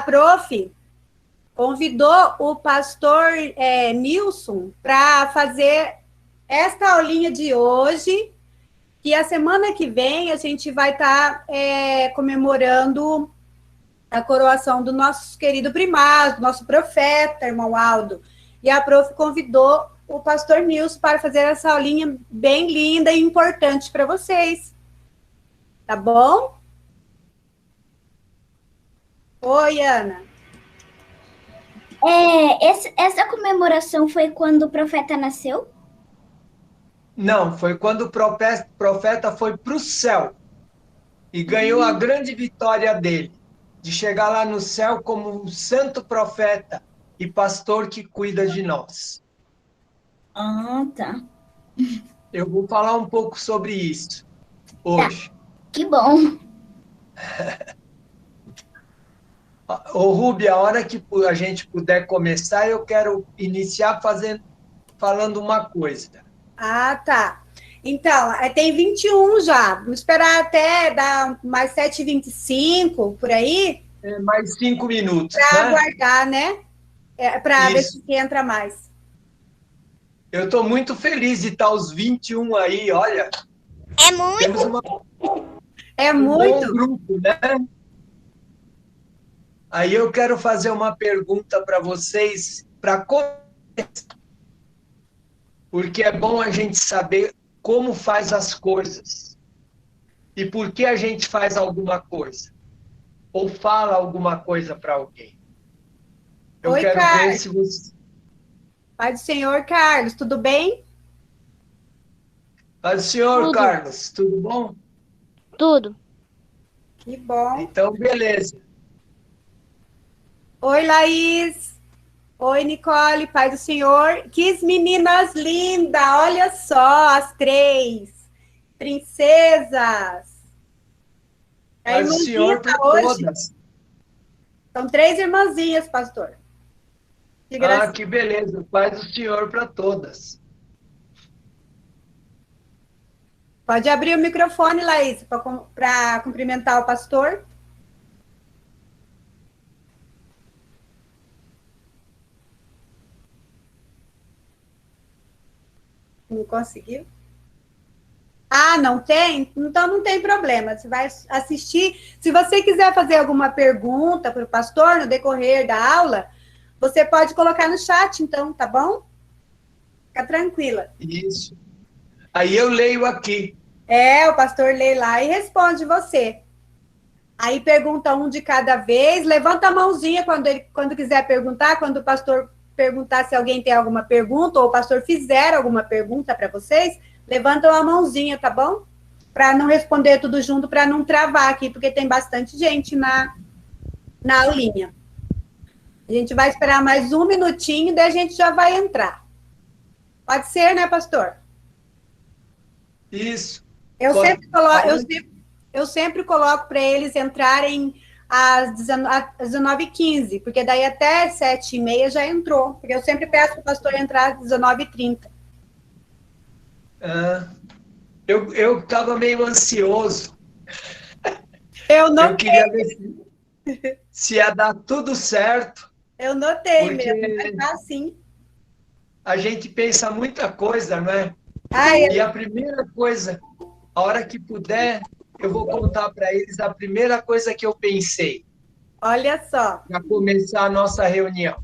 prof convidou o pastor Nilson para fazer esta aulinha de hoje, que a semana que vem a gente vai estar comemorando a coroação do nosso querido primaz, do nosso profeta, irmão Aldo. E a prof convidou o pastor Nilson para fazer essa aulinha bem linda e importante para vocês. Tá bom? Oi, Ana. Essa comemoração foi quando o profeta nasceu? Não, foi quando o profeta foi para o céu e ganhou a grande vitória dele, de chegar lá no céu como um santo profeta e pastor que cuida de nós. Ah, tá. Eu vou falar um pouco sobre isso hoje. Tá. Que bom. Ô, Rubi, a hora que a gente puder começar, eu quero iniciar falando uma coisa. Ah, tá. Então, tem 21 já. Vamos esperar até dar mais 7h25, por aí. Mais 5 minutos, Para né? aguardar, né? Para ver se entra mais. Eu estou muito feliz de estar os 21 aí, olha. É muito. Temos um bom grupo, né? Aí eu quero fazer uma pergunta para vocês, para começar. Porque é bom a gente saber como faz as coisas e por que a gente faz alguma coisa ou fala alguma coisa para alguém. Eu quero ver se você... Pai do Senhor, Carlos, tudo bem? Pai do Senhor, Tudo. Carlos, tudo bom? Tudo. Que bom. Então, beleza. Oi, Laís. Oi, Nicole, Pai do Senhor. Que meninas lindas, olha só, as 3 princesas. Pai do Senhor para todas. São 3 irmãzinhas, pastor. Que beleza. Pai do Senhor para todas. Pode abrir o microfone, Laís, para cumprimentar o pastor. Não conseguiu? Ah, não tem? Então não tem problema. Você vai assistir. Se você quiser fazer alguma pergunta para o pastor no decorrer da aula, você pode colocar no chat, então, tá bom? Fica tranquila. Isso. Aí eu leio aqui. O pastor lê lá e responde você. Aí pergunta um de cada vez, levanta a mãozinha quando quiser perguntar, quando o pastor perguntar se alguém tem alguma pergunta, ou o pastor fizer alguma pergunta para vocês, levantam a mãozinha, tá bom? Para não responder tudo junto, para não travar aqui, porque tem bastante gente na aulinha. A gente vai esperar mais um minutinho, daí a gente já vai entrar. Pode ser, né, pastor? Isso. Eu sempre coloco para eles entrarem às 19h15, porque daí até 7h30 já entrou. Porque eu sempre peço para o pastor entrar às 19h30. Eu estava meio ansioso. Eu queria ver se ia dar tudo certo. Eu notei mesmo, vai dar sim. A gente pensa muita coisa, não é? E a primeira coisa, a hora que puder, eu vou contar para eles a primeira coisa que eu pensei. Olha só. Para começar a nossa reunião.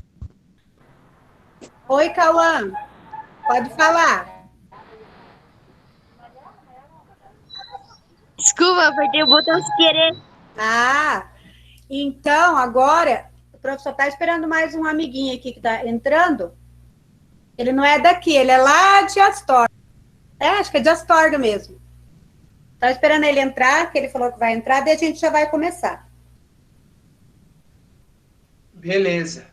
Oi, Cauã. Pode falar. Desculpa, apertei o botão sem querer. Então agora, o professor está esperando mais um amiguinho aqui que está entrando. Ele não é daqui, ele é lá de Astorga. Acho que é de Astorga mesmo. Tá esperando ele entrar, que ele falou que vai entrar, daí a gente já vai começar. Beleza.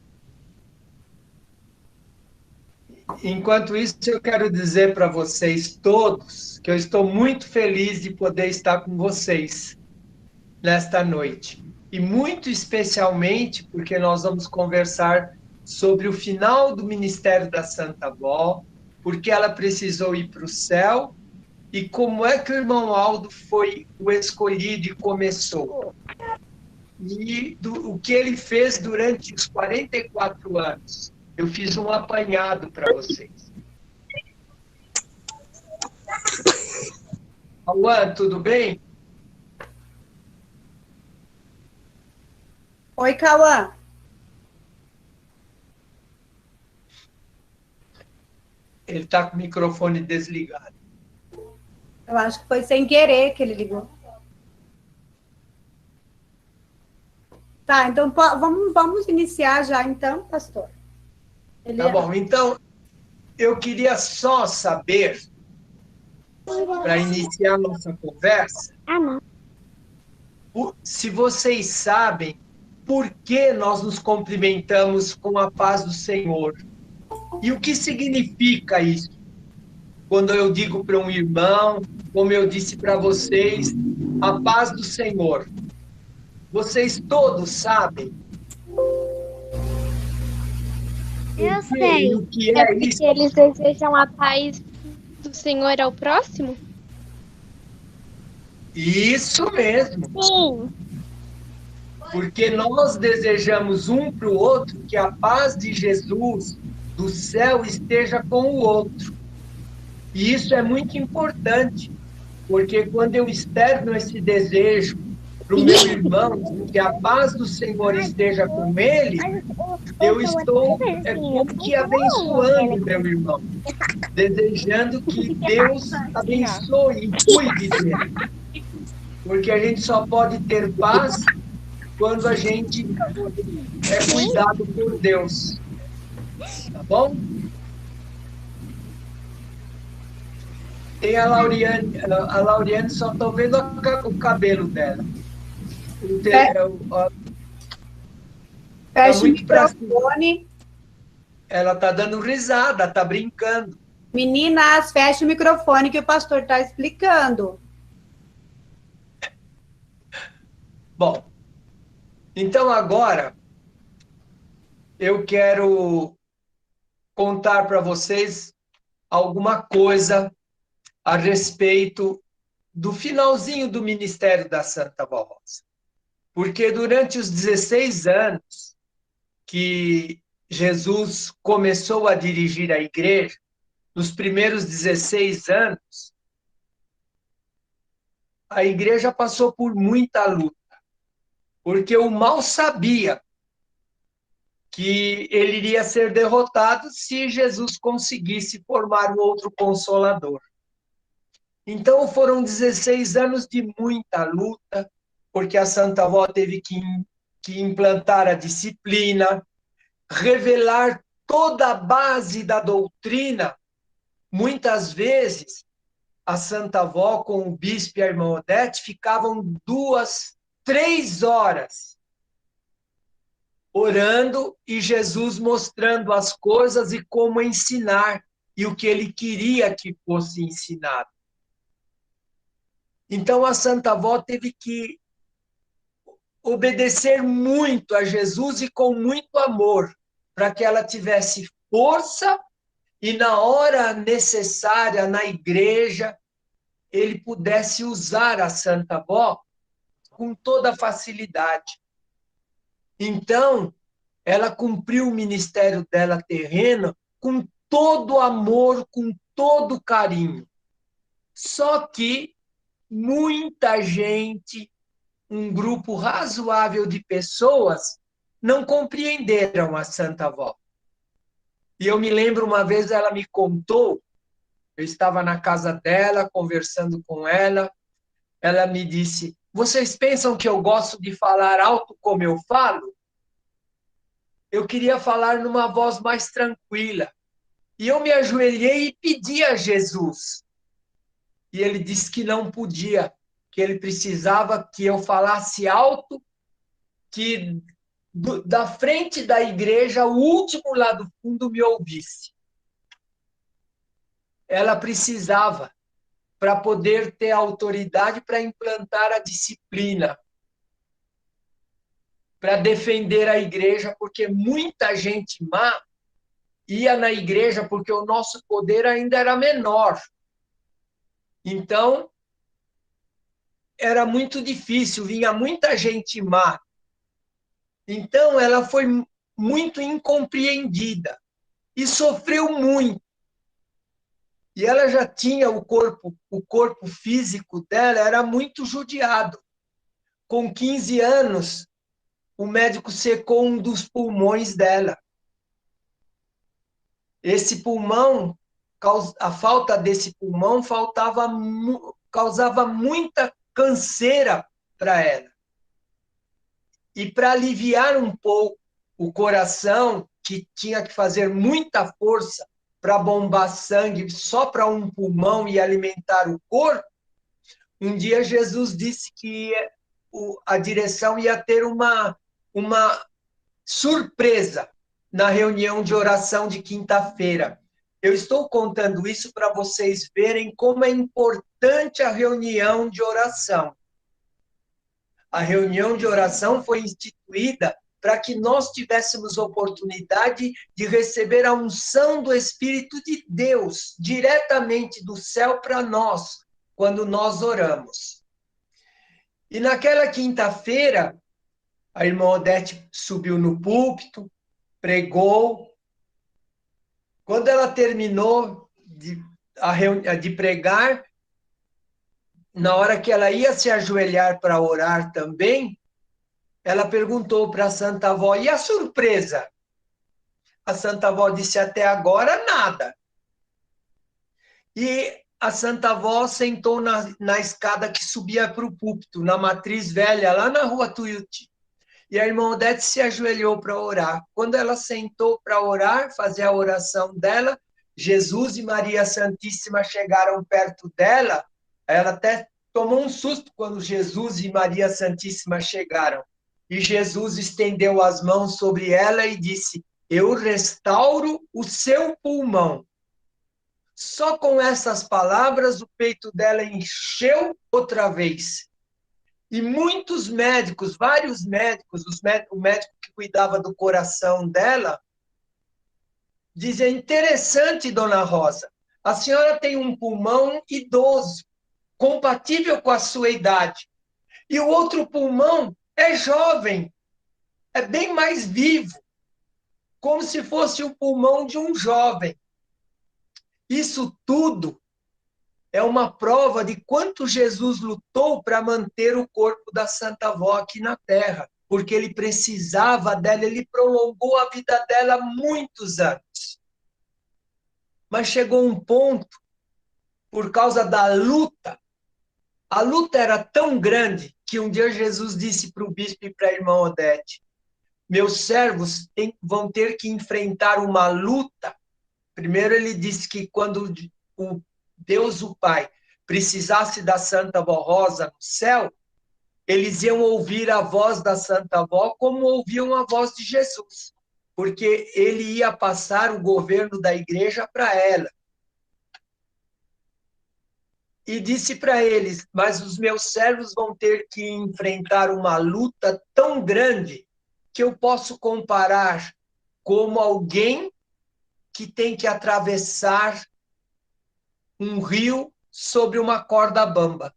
Enquanto isso, eu quero dizer para vocês todos que eu estou muito feliz de poder estar com vocês nesta noite. E muito especialmente porque nós vamos conversar sobre o final do ministério da Santa Avó, porque ela precisou ir para o céu e como é que o irmão Aldo foi o escolhido e começou. e o que ele fez durante os 44 anos. Eu fiz um apanhado para vocês. Cauã, tudo bem? Oi, Cauã. Ele está com o microfone desligado. Eu acho que foi sem querer que ele ligou. Tá, então vamos iniciar já, então, pastor. Tá bom, então eu queria só saber, para iniciar nossa conversa, se vocês sabem por que nós nos cumprimentamos com a paz do Senhor. E o que significa isso? Quando eu digo para um irmão, como eu disse para vocês, a paz do Senhor. Vocês todos sabem? Eu sei. O que É é porque isso? eles desejam a paz do Senhor ao próximo? Isso mesmo. Sim. Porque nós desejamos um para o outro que a paz de Jesus do céu esteja com o outro. E isso é muito importante, porque quando eu externo esse desejo para o meu irmão, que a paz do Senhor esteja com ele, eu estou como que abençoando meu irmão, desejando que Deus abençoe e cuide dele. Porque a gente só pode ter paz quando a gente é cuidado por Deus. Tá bom? Tem a Lauriane só estou vendo o cabelo dela. Fecha o microfone. Ela está dando risada, está brincando. Meninas, fecha o microfone que o pastor está explicando. Bom, então agora eu quero contar para vocês alguma coisa a respeito do finalzinho do ministério da Santa Vó Rosa. Porque durante os 16 anos que Jesus começou a dirigir a igreja, nos primeiros 16 anos, a igreja passou por muita luta, porque o mal sabia que ele iria ser derrotado se Jesus conseguisse formar um outro consolador. Então foram 16 anos de muita luta, porque a Santa Avó teve que implantar a disciplina, revelar toda a base da doutrina. Muitas vezes, a Santa Avó com o bispo e a irmã Odete ficavam 2, 3 horas orando e Jesus mostrando as coisas e como ensinar e o que ele queria que fosse ensinado. Então, a Santa Avó teve que obedecer muito a Jesus e com muito amor, para que ela tivesse força e, na hora necessária, na igreja, ele pudesse usar a Santa Avó com toda facilidade. Então, ela cumpriu o ministério dela terreno com todo amor, com todo carinho. Só que muita gente, um grupo razoável de pessoas, não compreenderam a Santa Avó. E eu me lembro uma vez ela me contou, eu estava na casa dela, conversando com ela me disse, vocês pensam que eu gosto de falar alto como eu falo? Eu queria falar numa voz mais tranquila. E eu me ajoelhei e pedi a Jesus. E ele disse que não podia, que ele precisava que eu falasse alto, que da frente da igreja, o último lá do fundo me ouvisse. Ela precisava para poder ter autoridade para implantar a disciplina, para defender a igreja, porque muita gente má ia na igreja porque o nosso poder ainda era menor. Então, era muito difícil, vinha muita gente má Então, ela foi muito incompreendida e sofreu muito. E ela já tinha o corpo físico dela era muito judiado. Com 15 anos, o médico secou um dos pulmões dela. Esse pulmão, a falta desse pulmão causava muita canseira para ela. E para aliviar um pouco o coração, que tinha que fazer muita força para bombar sangue só para um pulmão e alimentar o corpo, um dia Jesus disse que a direção ia ter uma surpresa na reunião de oração de quinta-feira. Eu estou contando isso para vocês verem como é importante a reunião de oração. A reunião de oração foi instituída para que nós tivéssemos oportunidade de receber a unção do Espírito de Deus diretamente do céu para nós, quando nós oramos. E naquela quinta-feira, a irmã Odete subiu no púlpito, pregou. Quando ela terminou de pregar, na hora que ela ia se ajoelhar para orar também, ela perguntou para a Santa Avó, e a surpresa? A Santa Avó disse, até agora, nada. E a Santa Avó sentou na escada que subia para o púlpito, na Matriz Velha, lá na rua Tuiuti. E a irmã Odete se ajoelhou para orar. Quando ela sentou para orar, fazer a oração dela, Jesus e Maria Santíssima chegaram perto dela. Ela até tomou um susto quando Jesus e Maria Santíssima chegaram. E Jesus estendeu as mãos sobre ela e disse, eu restauro o seu pulmão. Só com essas palavras, o peito dela encheu outra vez. E muitos médicos, vários médicos, o médico que cuidava do coração dela, dizia, interessante, dona Rosa, a senhora tem um pulmão idoso, compatível com a sua idade. E o outro pulmão é jovem, é bem mais vivo, como se fosse o pulmão de um jovem. Isso tudo é uma prova de quanto Jesus lutou para manter o corpo da Santa Avó aqui na Terra, porque ele precisava dela, ele prolongou a vida dela muitos anos. Mas chegou um ponto, por causa da luta, a luta era tão grande que um dia Jesus disse para o bispo e para a irmã Odete, meus servos vão ter que enfrentar uma luta. Primeiro ele disse que quando o Deus, o Pai, precisasse da Santa Avó Rosa no céu, eles iam ouvir a voz da Santa Avó como ouviam a voz de Jesus, porque ele ia passar o governo da igreja para ela. E disse para eles, mas os meus servos vão ter que enfrentar uma luta tão grande que eu posso comparar como alguém que tem que atravessar um rio sobre uma corda bamba.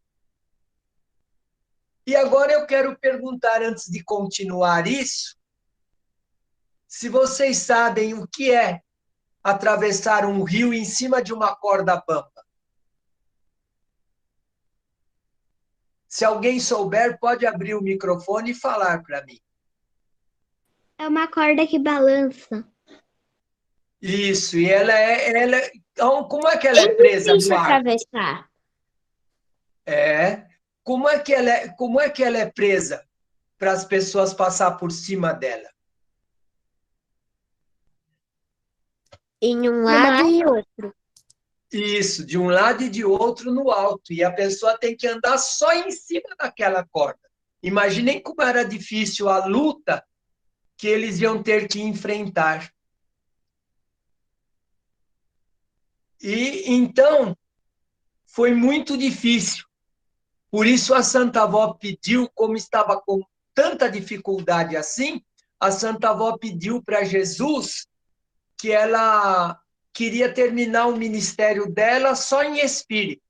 E agora eu quero perguntar, antes de continuar isso, se vocês sabem o que é atravessar um rio em cima de uma corda bamba. Se alguém souber, pode abrir o microfone e falar para mim. É uma corda que balança. Isso, e então, como é que ela é presa difícil no ar? atravessar. Como é que ela é presa para as pessoas passar por cima dela? Em um lado e outro. Isso, de um lado e de outro no alto. E a pessoa tem que andar só em cima daquela corda. Imaginem como era difícil a luta que eles iam ter que enfrentar. E então, foi muito difícil. Por isso a Santa Avó pediu, como estava com tanta dificuldade assim, a Santa Avó pediu para Jesus que ela queria terminar o ministério dela só em espírito,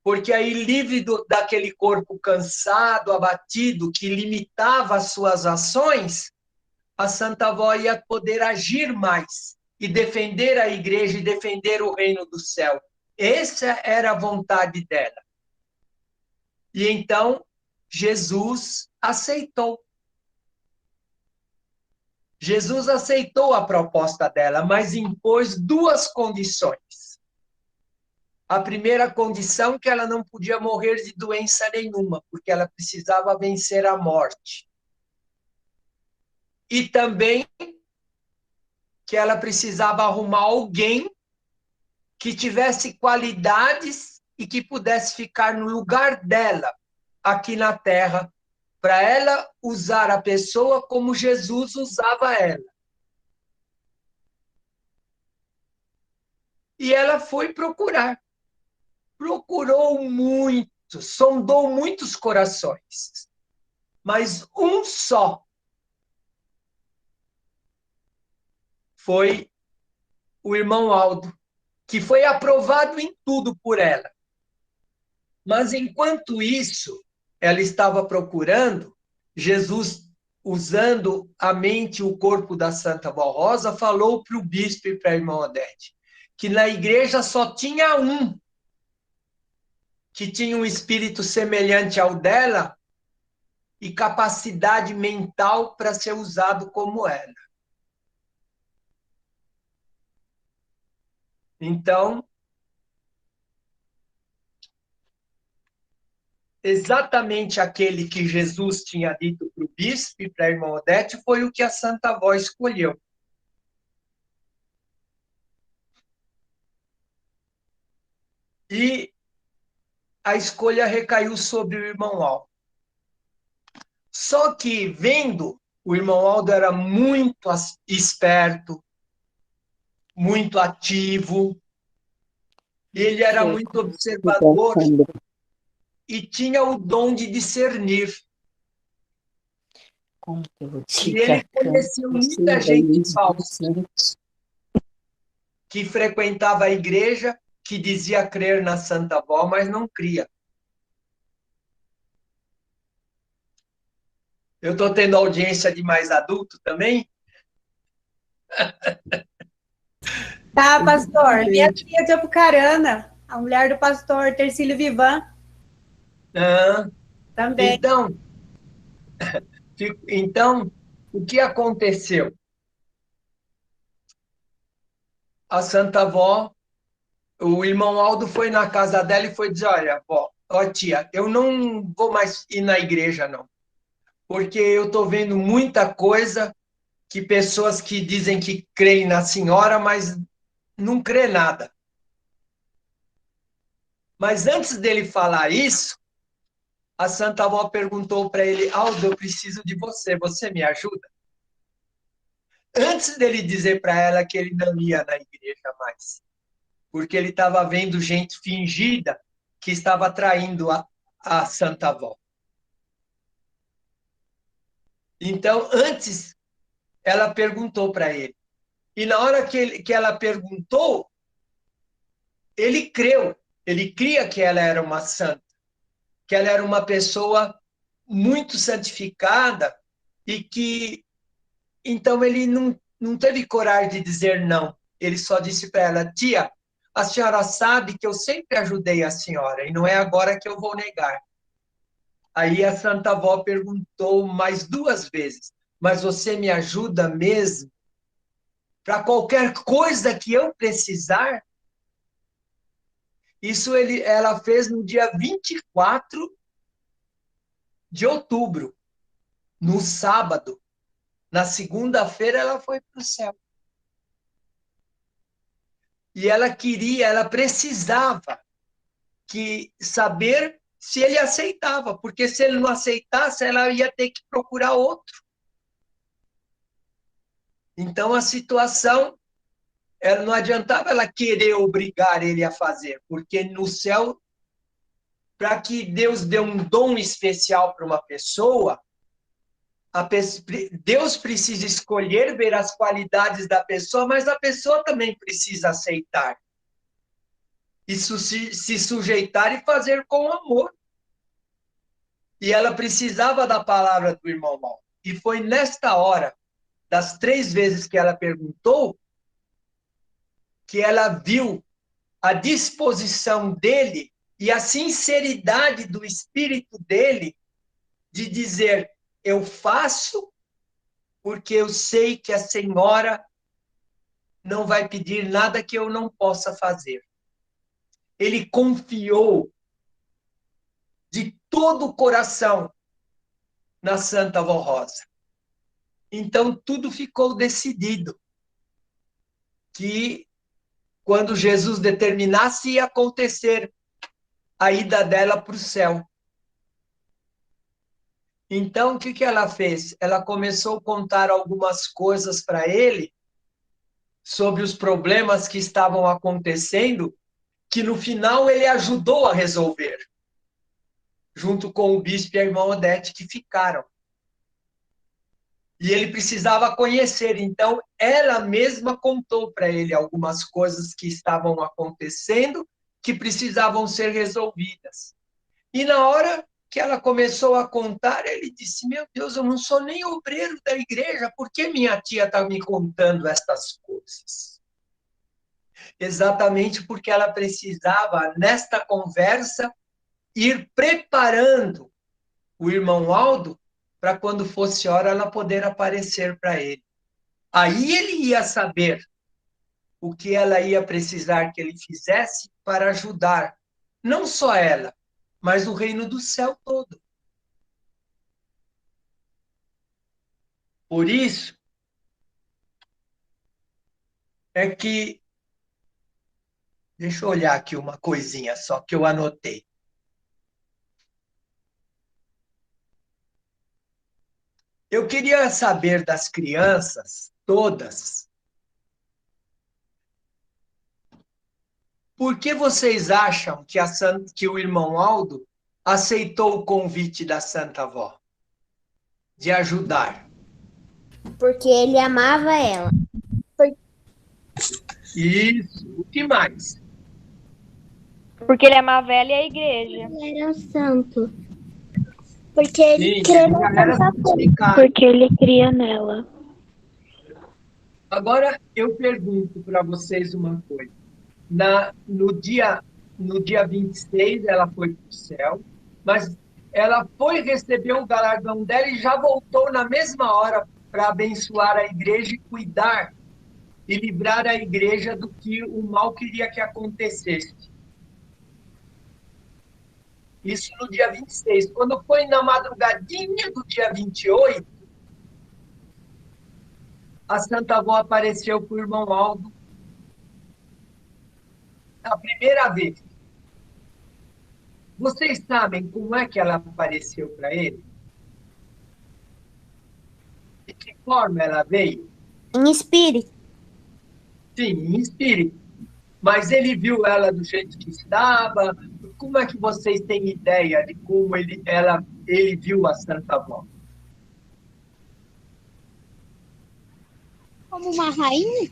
porque aí, livre daquele corpo cansado, abatido, que limitava as suas ações, a Santa Avó ia poder agir mais e defender a igreja e defender o reino do céu. Essa era a vontade dela. E então, Jesus aceitou. Jesus aceitou a proposta dela, mas impôs duas condições. A primeira condição, que ela não podia morrer de doença nenhuma, porque ela precisava vencer a morte. E também que ela precisava arrumar alguém que tivesse qualidades e que pudesse ficar no lugar dela, aqui na Terra, para ela usar a pessoa como Jesus usava ela. E ela foi procurar. Procurou muito, sondou muitos corações, mas um só foi o irmão Aldo, que foi aprovado em tudo por ela. Mas, enquanto isso, ela estava procurando, Jesus, usando a mente e o corpo da Santa Avó Rosa, falou para o bispo e para a irmã Odete que na igreja só tinha um que tinha um espírito semelhante ao dela e capacidade mental para ser usado como ela. Então, exatamente aquele que Jesus tinha dito para o bispo e para a irmã Odete foi o que a Santa Avó escolheu. E a escolha recaiu sobre o irmão Aldo. Só que, vendo, o irmão Aldo era muito esperto, muito ativo, ele era muito observador e tinha o dom de discernir. E ele conheceu muita gente falsa que frequentava a igreja, que dizia crer na Santa Avó, mas não cria. Eu estou tendo audiência de mais adulto também? Tá, pastor. Minha tia de Apucarana, a mulher do pastor Tercílio Vivan. Ah, Também. Então, o que aconteceu? A Santa Avó, o irmão Aldo foi na casa dela e foi dizer, olha, ó tia, eu não vou mais ir na igreja, não. Porque eu estou vendo muita coisa que pessoas que dizem que creem na senhora, mas não crê nada. Mas antes dele falar isso, a Santa Avó perguntou para ele, Aldo, eu preciso de você, você me ajuda? Antes dele dizer para ela que ele não ia na igreja mais, porque ele estava vendo gente fingida que estava traindo a Santa Avó. Então, antes, ela perguntou para ele. E na hora que ela perguntou, ele creu. Ele cria que ela era uma santa, que ela era uma pessoa muito santificada e que, então, ele não teve coragem de dizer não. Ele só disse para ela, tia, a senhora sabe que eu sempre ajudei a senhora e não é agora que eu vou negar. Aí a Santa Avó perguntou mais duas vezes, mas você me ajuda mesmo? Para qualquer coisa que eu precisar? Isso ela fez no dia 24 de outubro, no sábado. Na segunda-feira ela foi para o céu. E ela precisava saber se ele aceitava, porque se ele não aceitasse, ela ia ter que procurar outro. Então, a situação, ela não adiantava ela querer obrigar ele a fazer, porque no céu, para que Deus dê um dom especial para uma pessoa, Deus precisa escolher, ver as qualidades da pessoa, mas a pessoa também precisa aceitar. Isso se sujeitar e fazer com amor. E ela precisava da palavra do irmão Mal. E foi nesta hora, das 3 vezes que ela perguntou, que ela viu a disposição dele e a sinceridade do espírito dele de dizer, eu faço porque eu sei que a senhora não vai pedir nada que eu não possa fazer. Ele confiou de todo o coração na Santa Avó Rosa. Então, tudo ficou decidido. Que, quando Jesus determinasse, ia acontecer a ida dela para o céu. Então, o que ela fez? Ela começou a contar algumas coisas para ele sobre os problemas que estavam acontecendo, que no final ele ajudou a resolver, junto com o bispo e a irmã Odete, que ficaram. E ele precisava conhecer, então ela mesma contou para ele algumas coisas que estavam acontecendo, que precisavam ser resolvidas. E na hora que ela começou a contar, ele disse, meu Deus, eu não sou nem obreiro da igreja, por que minha tia está me contando estas coisas? Exatamente porque ela precisava, nesta conversa, ir preparando o irmão Aldo para quando fosse hora ela poder aparecer para ele. Aí ele ia saber o que ela ia precisar que ele fizesse para ajudar, não só ela, mas o reino do céu todo. Por isso é que, deixa eu olhar aqui uma coisinha só que eu anotei. Eu queria saber das crianças, todas, por que vocês acham que o irmão Aldo aceitou o convite da Santa Avó de ajudar? Porque ele amava ela. Isso. O que mais? Porque ele amava ela e a igreja. Ele era um santo. Porque ele Sim, crê já na era Santa Cruz. santificado. Porque ele cria nela. Agora, eu pergunto para vocês uma coisa. No dia 26, ela foi para o céu, mas ela foi receber o galardão dela e já voltou na mesma hora para abençoar a igreja e cuidar e livrar a igreja do que o mal queria que acontecesse. Isso no dia 26. Quando foi na madrugadinha do dia 28, a Santa Avó apareceu para o irmão Aldo a primeira vez. Vocês sabem como é que ela apareceu para ele? De que forma ela veio? Em espírito. Sim, em espírito. Mas ele viu ela do jeito que estava. Como é que vocês têm ideia de como ele viu a Santa Avó? Como uma rainha?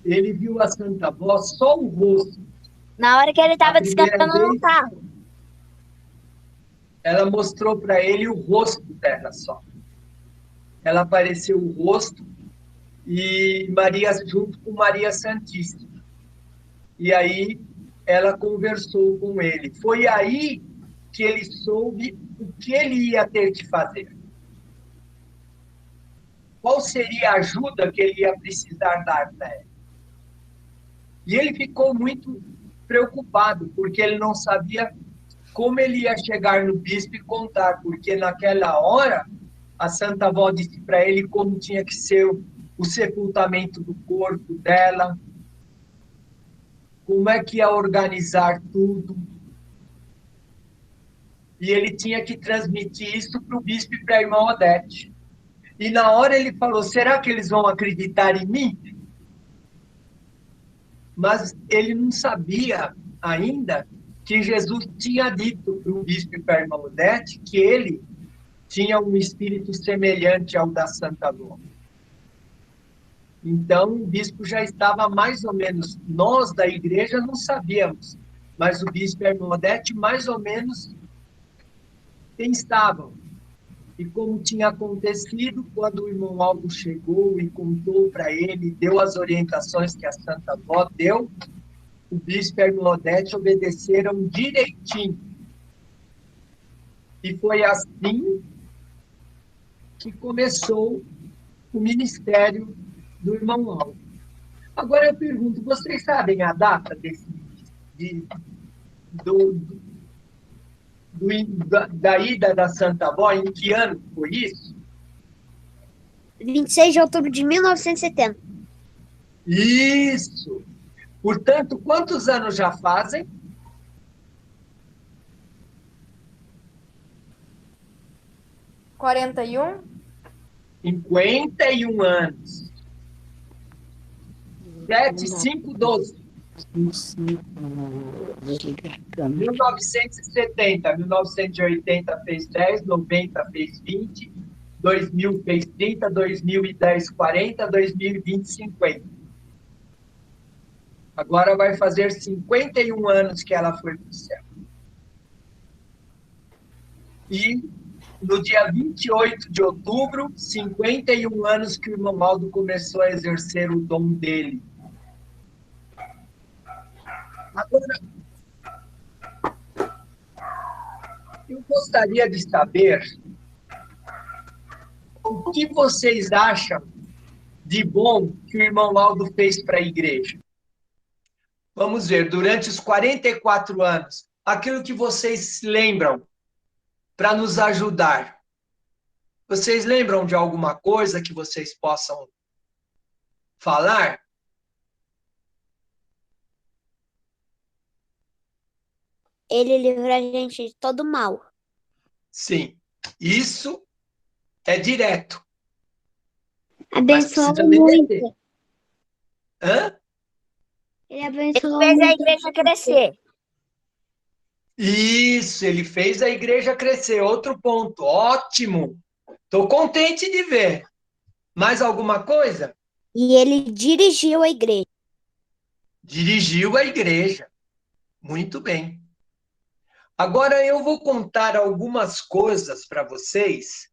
Ele viu a Santa Avó só o rosto. Na hora que ele estava A primeira descansando no vez- carro. Ela mostrou para ele o rosto dela só. Ela apareceu o rosto e Maria junto com Maria Santíssima. E aí ela conversou com ele. Foi aí que ele soube o que ele ia ter que fazer. Qual seria a ajuda que ele ia precisar dar para ela? E ele ficou muito preocupado, porque ele não sabia como ele ia chegar no bispo e contar, porque naquela hora a Santa Avó disse para ele como tinha que ser o sepultamento do corpo dela, como é que ia organizar tudo. E ele tinha que transmitir isso para o bispo e para a irmã Odete. E na hora ele falou, será que eles vão acreditar em mim? Mas ele não sabia ainda que Jesus tinha dito para o bispo e para a irmã Odete que ele tinha um espírito semelhante ao da Santa Avó. Então, o bispo já estava mais ou menos, nós da igreja não sabíamos, mas o bispo e a irmã Odete mais ou menos pensavam E como tinha acontecido, quando o irmão Aldo chegou e contou para ele, deu as orientações que a Santa Avó deu, o bispo e a irmã Odete obedeceram direitinho. E foi assim que começou o ministério do irmão Aldo. Agora eu pergunto, vocês sabem a data da ida da Santa Avó? Em que ano foi isso? 26 de outubro de 1970. Isso! Portanto, quantos anos já fazem? 41? 51 anos. 7, 5, 12. 1970, 1980 fez 10, 90 fez 20, 2000 fez 30, 2010 40, 2020 50. Agora vai fazer 51 anos que ela foi para o céu. E no dia 28 de outubro, 51 anos que o irmão Aldo começou a exercer o dom dele. Agora, eu gostaria de saber o que vocês acham de bom que o irmão Aldo fez para a igreja. Vamos ver, durante os 44 anos, aquilo que vocês lembram para nos ajudar. Vocês lembram de alguma coisa que vocês possam falar? Ele livra a gente de todo mal. Sim, isso é direto. Abençoa precisa muito. merecer. Hã? Ele Ele abençoa fez a muito. igreja crescer. Isso, ele fez a igreja crescer. Outro ponto, ótimo. Estou contente de ver. Mais alguma coisa? E ele dirigiu a igreja. Dirigiu a igreja. Muito bem. Agora eu vou contar algumas coisas para vocês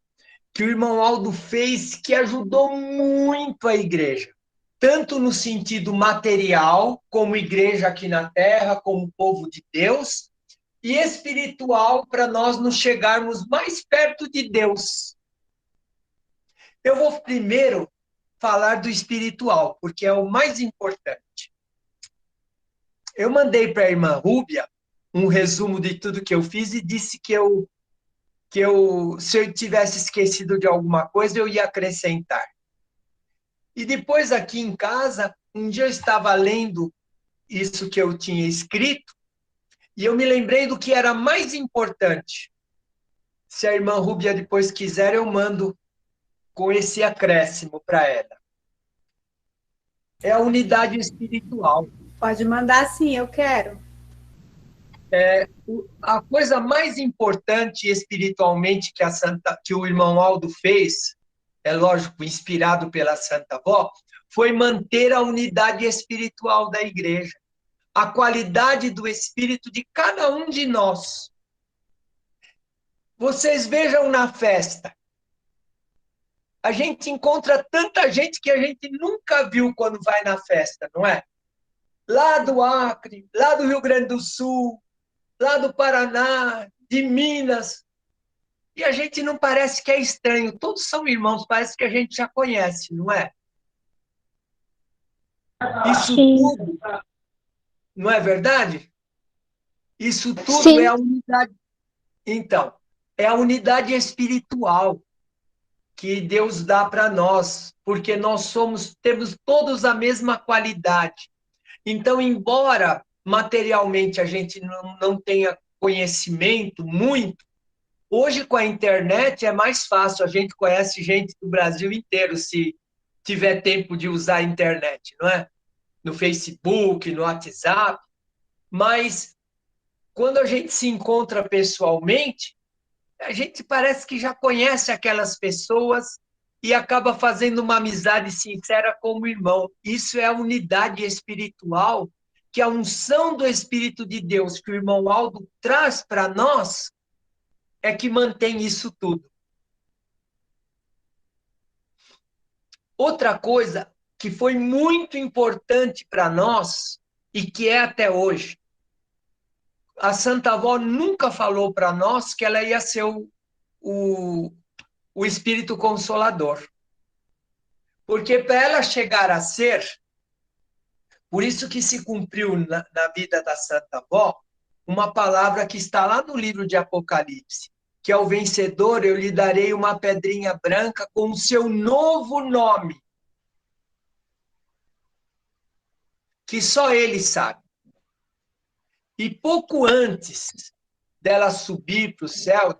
que o irmão Aldo fez que ajudou muito a igreja. Tanto no sentido material, como igreja aqui na terra, como povo de Deus, e espiritual para nós nos chegarmos mais perto de Deus. Eu vou primeiro falar do espiritual, porque é o mais importante. Eu mandei para a irmã Rúbia um resumo de tudo que eu fiz e disse que se eu tivesse esquecido de alguma coisa, eu ia acrescentar. E depois aqui em casa, um dia eu estava lendo isso que eu tinha escrito e eu me lembrei do que era mais importante. Se a irmã Rúbia depois quiser, eu mando com esse acréscimo para ela. É a unidade espiritual. Pode mandar sim, eu quero. A coisa mais importante espiritualmente que o irmão Aldo fez, é lógico, inspirado pela Santa Avó, foi manter a unidade espiritual da igreja, a qualidade do espírito de cada um de nós. Vocês vejam na festa, a gente encontra tanta gente que a gente nunca viu quando vai na festa, não é? Lá do Acre, lá do Rio Grande do Sul, lá do Paraná, de Minas. E a gente não parece que é estranho. Todos são irmãos, parece que a gente já conhece, não é? Isso tudo, não é verdade? Isso tudo Sim. é a unidade. Então, é a unidade espiritual que Deus dá para nós, porque nós temos todos a mesma qualidade. Então, embora materialmente a gente não tenha conhecimento muito, hoje com a internet é mais fácil, a gente conhece gente do Brasil inteiro, se tiver tempo de usar a internet, não é? No Facebook, no WhatsApp, mas quando a gente se encontra pessoalmente, a gente parece que já conhece aquelas pessoas e acaba fazendo uma amizade sincera como irmão. Isso é a unidade espiritual, que a unção do Espírito de Deus que o irmão Aldo traz para nós é que mantém isso tudo. Outra coisa que foi muito importante para nós e que é até hoje, a Santa Avó nunca falou para nós que ela ia ser o Espírito Consolador. Porque para ela chegar a ser, por isso que se cumpriu na vida da Santa Avó, uma palavra que está lá no livro de Apocalipse, que ao vencedor eu lhe darei uma pedrinha branca com o seu novo nome, que só ele sabe. E pouco antes dela subir para o céu,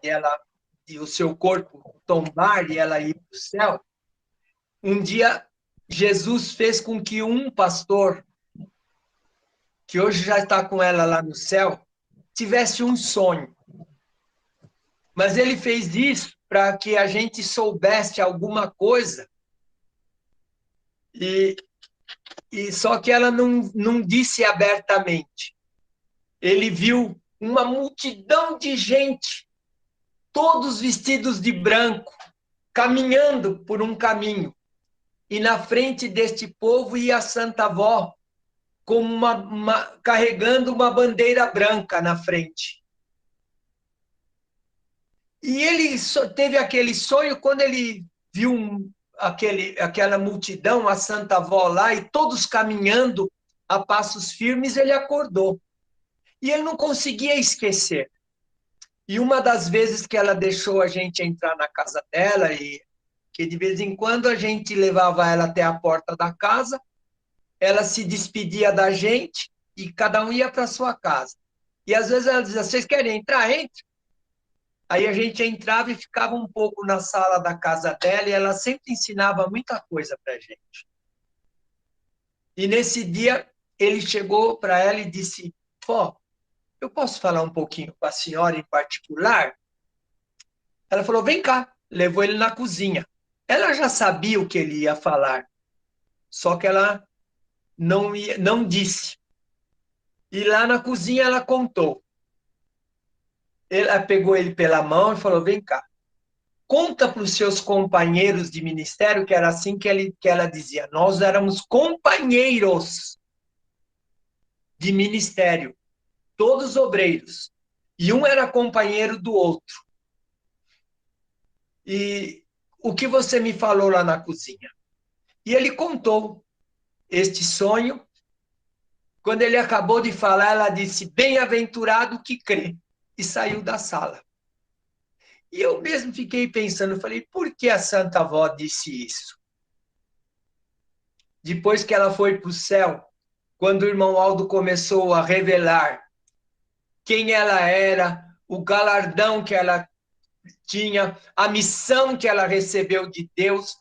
de o seu corpo tombar e ela ir para o céu, um dia Jesus fez com que um pastor, que hoje já está com ela lá no céu, tivesse um sonho. Mas ele fez isso para que a gente soubesse alguma coisa, e só que ela não disse abertamente. Ele viu uma multidão de gente, todos vestidos de branco, caminhando por um caminho. E na frente deste povo ia a Santa Avó, como carregando uma bandeira branca na frente. E ele teve aquele sonho quando ele viu aquela multidão, a Santa Avó lá, e todos caminhando a passos firmes, ele acordou. E ele não conseguia esquecer. E uma das vezes que ela deixou a gente entrar na casa dela, e que de vez em quando a gente levava ela até a porta da casa, ela se despedia da gente e cada um ia para sua casa. E às vezes ela dizia, vocês querem entrar? Entre. Aí a gente entrava e ficava um pouco na sala da casa dela, e ela sempre ensinava muita coisa para a gente. E nesse dia, ele chegou para ela e disse, Vó, eu posso falar um pouquinho com a senhora em particular? Ela falou, vem cá. Levou ele na cozinha. Ela já sabia o que ele ia falar, só que ela não disse. E lá na cozinha ela contou. Ela pegou ele pela mão e falou, vem cá, conta para os seus companheiros de ministério, que era assim que ela dizia, nós éramos companheiros de ministério, todos obreiros, e um era companheiro do outro. E o que você me falou lá na cozinha? E ele contou este sonho. Quando ele acabou de falar, ela disse, bem-aventurado que crê, e saiu da sala. E eu mesmo fiquei pensando, falei, por que a Santa Avó disse isso? Depois que ela foi para o céu, quando o irmão Aldo começou a revelar quem ela era, o galardão que ela tinha, a missão que ela recebeu de Deus,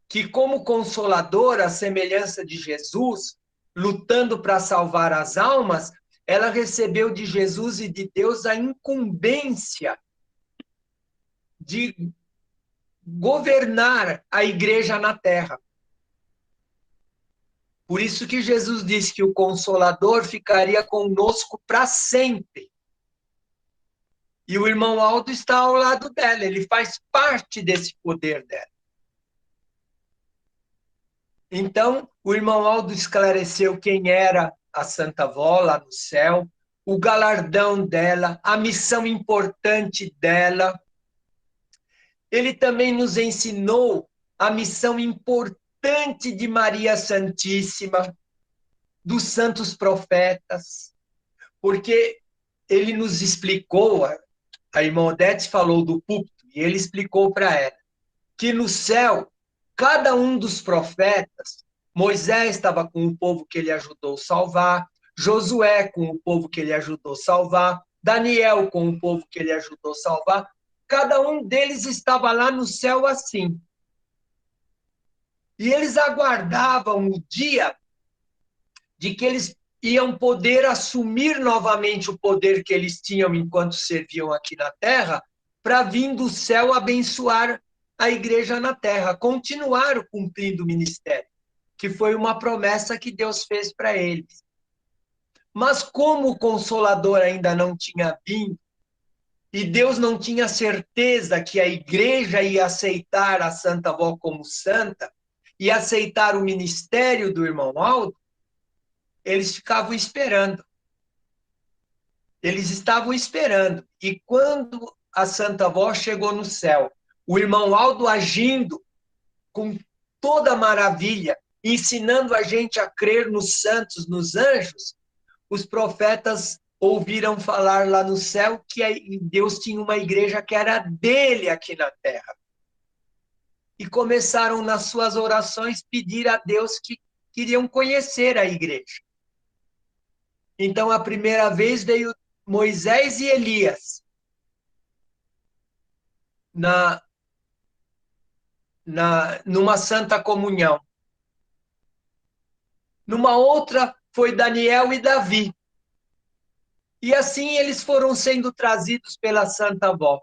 que como consoladora, à semelhança de Jesus, lutando para salvar as almas, ela recebeu de Jesus e de Deus a incumbência de governar a igreja na terra. Por isso que Jesus disse que o Consolador ficaria conosco para sempre. E o irmão Aldo está ao lado dela, ele faz parte desse poder dela. Então, o irmão Aldo esclareceu quem era a Santa Avó lá no céu, o galardão dela, a missão importante dela. Ele também nos ensinou a missão importante de Maria Santíssima, dos santos profetas, porque ele nos explicou, a irmã Odete falou do púlpito, e ele explicou para ela, que no céu, cada um dos profetas, Moisés estava com o povo que ele ajudou a salvar, Josué com o povo que ele ajudou a salvar, Daniel com o povo que ele ajudou a salvar, cada um deles estava lá no céu assim. E eles aguardavam o dia de que eles iam poder assumir novamente o poder que eles tinham enquanto serviam aqui na terra, para vir do céu abençoar a igreja na terra, continuar cumprindo o ministério, que foi uma promessa que Deus fez para eles. Mas como o Consolador ainda não tinha vindo, e Deus não tinha certeza que a igreja ia aceitar a Santa Avó como santa, e aceitaram o ministério do irmão Aldo, eles ficavam esperando. Eles estavam esperando. E quando a Santa Avó chegou no céu, o irmão Aldo agindo com toda maravilha, ensinando a gente a crer nos santos, nos anjos, os profetas ouviram falar lá no céu que Deus tinha uma igreja que era dele aqui na terra. E começaram nas suas orações pedir a Deus que queriam conhecer a igreja. Então, a primeira vez veio Moisés e Elias numa santa comunhão. Numa outra foi Daniel e Davi. E assim eles foram sendo trazidos pela Santa Avó.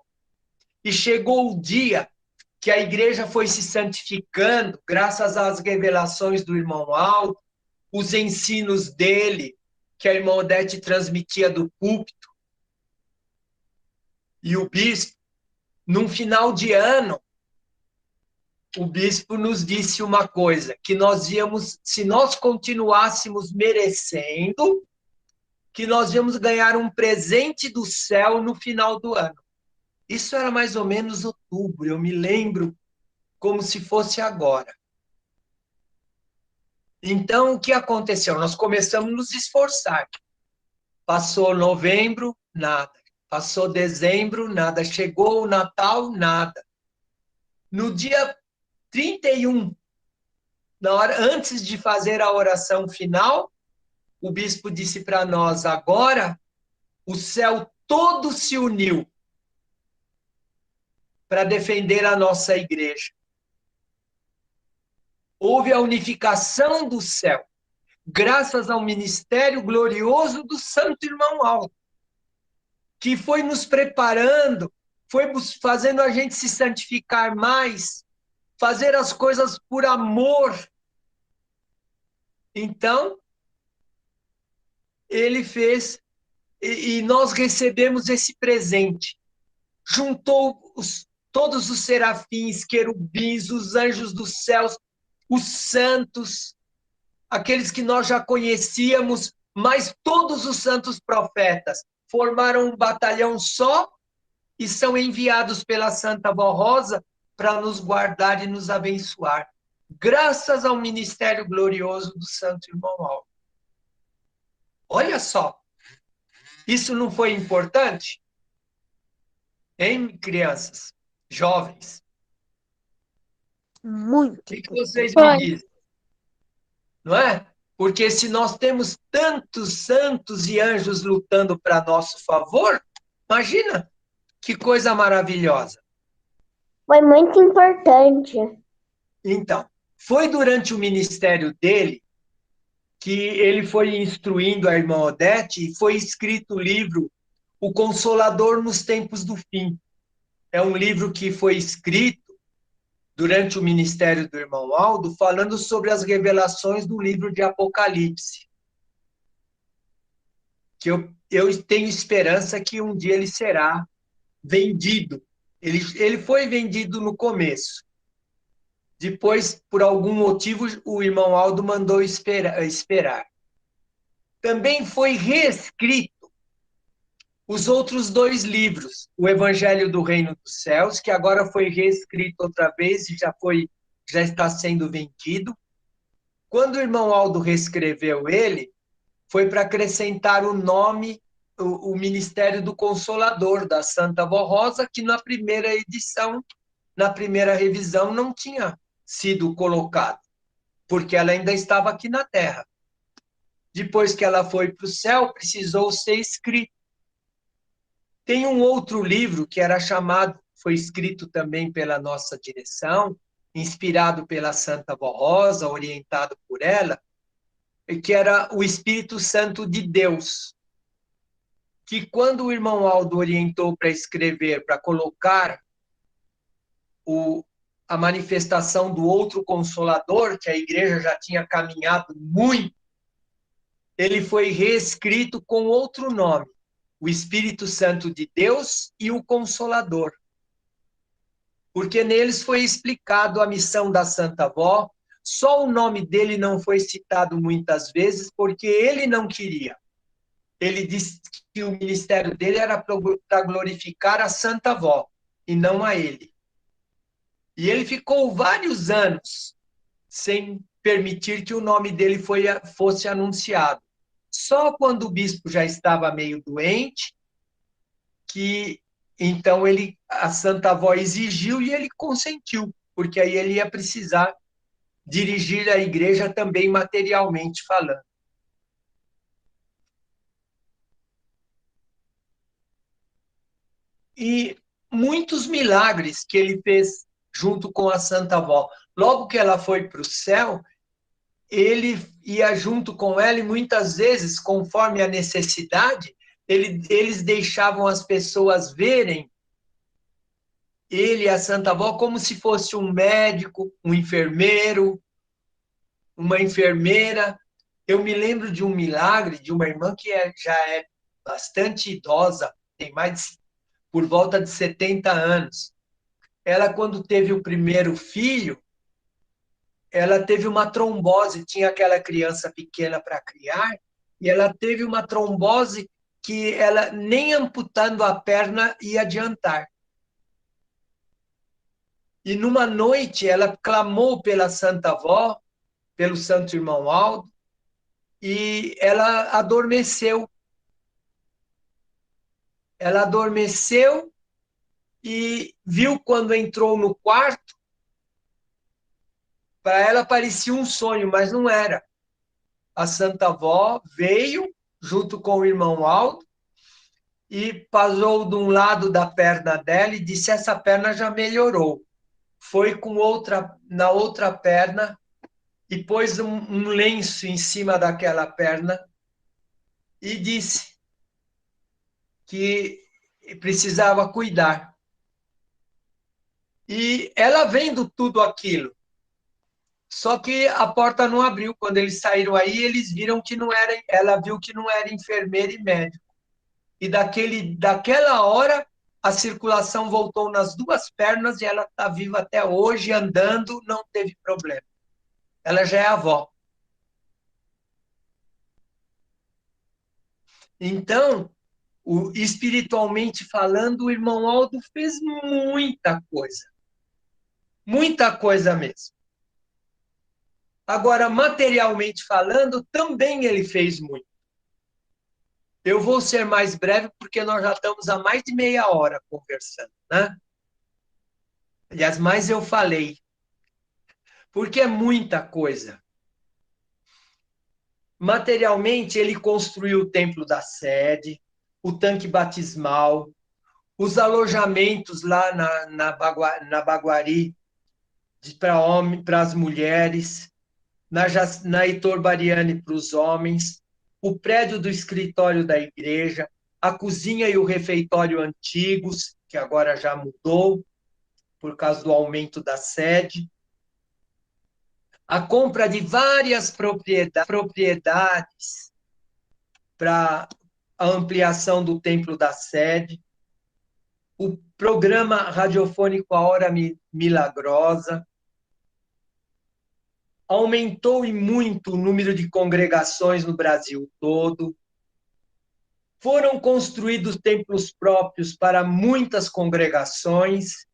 E chegou o dia que a igreja foi se santificando, graças às revelações do irmão Aldo, os ensinos dele, que a irmã Odete transmitia do púlpito, e o bispo, num final de ano, o bispo nos disse uma coisa, que nós íamos, se nós continuássemos merecendo, que nós íamos ganhar um presente do céu no final do ano. Isso era mais ou menos outubro, eu me lembro como se fosse agora. Então, o que aconteceu? Nós começamos a nos esforçar. Passou novembro, nada. Passou dezembro, nada. Chegou o Natal, nada. No dia 31, antes de fazer a oração final, o bispo disse para nós, agora o céu todo se uniu para defender a nossa igreja. Houve a unificação do céu, graças ao ministério glorioso do Santo Irmão Aldo, que foi nos preparando, foi fazendo a gente se santificar mais, fazer as coisas por amor. Então, ele fez, e nós recebemos esse presente. Juntou todos os serafins, querubins, os anjos dos céus, os santos, aqueles que nós já conhecíamos, mas todos os santos profetas formaram um batalhão só e são enviados pela Santa Avó Rosa para nos guardar e nos abençoar, graças ao ministério glorioso do Santo Irmão Aldo. Olha só, isso não foi importante? Hein, crianças, jovens? Muito. O que vocês Foi. me dizem? Não é? Porque se nós temos tantos santos e anjos lutando para nosso favor, imagina que coisa maravilhosa. Foi muito importante. Então, foi durante o ministério dele que ele foi instruindo a irmã Odete e foi escrito o livro O Consolador nos Tempos do Fim. É um livro que foi escrito durante o ministério do irmão Aldo, falando sobre as revelações do livro de Apocalipse. Que eu tenho esperança que um dia ele será vendido. Ele foi vendido no começo. Depois, por algum motivo, o irmão Aldo mandou esperar. Também foi reescrito os outros 2 livros, o Evangelho do Reino dos Céus, que agora foi reescrito outra vez e já está sendo vendido. Quando o irmão Aldo reescreveu ele, foi para acrescentar o nome, o Ministério do Consolador, da Santa Avó Rosa, que na primeira edição, na primeira revisão, não tinha sido colocado, porque ela ainda estava aqui na Terra. Depois que ela foi para o céu, precisou ser escrito. Tem um outro livro que era chamado, foi escrito também pela nossa direção, inspirado pela Santa Avó Rosa, orientado por ela, que era o Espírito Santo de Deus, que quando o irmão Aldo orientou para escrever, para colocar a manifestação do outro Consolador, que a igreja já tinha caminhado muito, ele foi reescrito com outro nome, o Espírito Santo de Deus e o Consolador. Porque neles foi explicado a missão da Santa Avó, Só o nome dele não foi citado muitas vezes porque ele não queria. Ele disse que o ministério dele era para glorificar a Santa Avó, e não a ele. E ele ficou vários anos sem permitir que o nome dele fosse anunciado. Só quando o bispo já estava meio doente, que então a Santa Avó exigiu e ele consentiu, porque aí ele ia precisar dirigir a igreja também materialmente falando. E muitos milagres que ele fez junto com a Santa Avó. Logo que ela foi para o céu, ele ia junto com ela e muitas vezes, conforme a necessidade, eles deixavam as pessoas verem ele e a Santa Avó como se fosse um médico, um enfermeiro, uma enfermeira. Eu me lembro de um milagre de uma irmã que já é bastante idosa, tem por volta de 70 anos. Ela, quando teve o primeiro filho, ela teve uma trombose, tinha aquela criança pequena para criar, e ela teve uma trombose que ela, nem amputando a perna, ia adiantar. E numa noite, ela clamou pela Santa Avó, pelo Santo Irmão Aldo, e ela adormeceu. Ela adormeceu e viu quando entrou no quarto. Para ela parecia um sonho, mas não era. A Santa Avó veio junto com o irmão Aldo e passou de um lado da perna dela e disse: essa perna já melhorou. Foi na outra perna e pôs um lenço em cima daquela perna e disse que precisava cuidar. E ela vendo tudo aquilo, só que a porta não abriu. Quando eles saíram aí, eles viram que não era, ela viu que não era enfermeira e médico. E daquela hora, a circulação voltou nas duas pernas e ela está viva até hoje, andando, não teve problema. Ela já é avó. Então, espiritualmente falando, o irmão Aldo fez muita coisa. Muita coisa mesmo. Agora, materialmente falando, também ele fez muito. Eu vou ser mais breve, porque nós já estamos há mais de meia hora conversando, né? Aliás, mais eu falei. Porque é muita coisa. Materialmente, ele construiu o templo da sede, o tanque batismal, os alojamentos lá na Baguari para as mulheres, na Heitor Bariani para os homens, o prédio do escritório da igreja, a cozinha e o refeitório antigos, que agora já mudou, por causa do aumento da sede, a compra de várias propriedades para a ampliação do templo da sede, o programa radiofônico A Hora Milagrosa, aumentou e muito o número de congregações no Brasil todo, foram construídos templos próprios para muitas congregações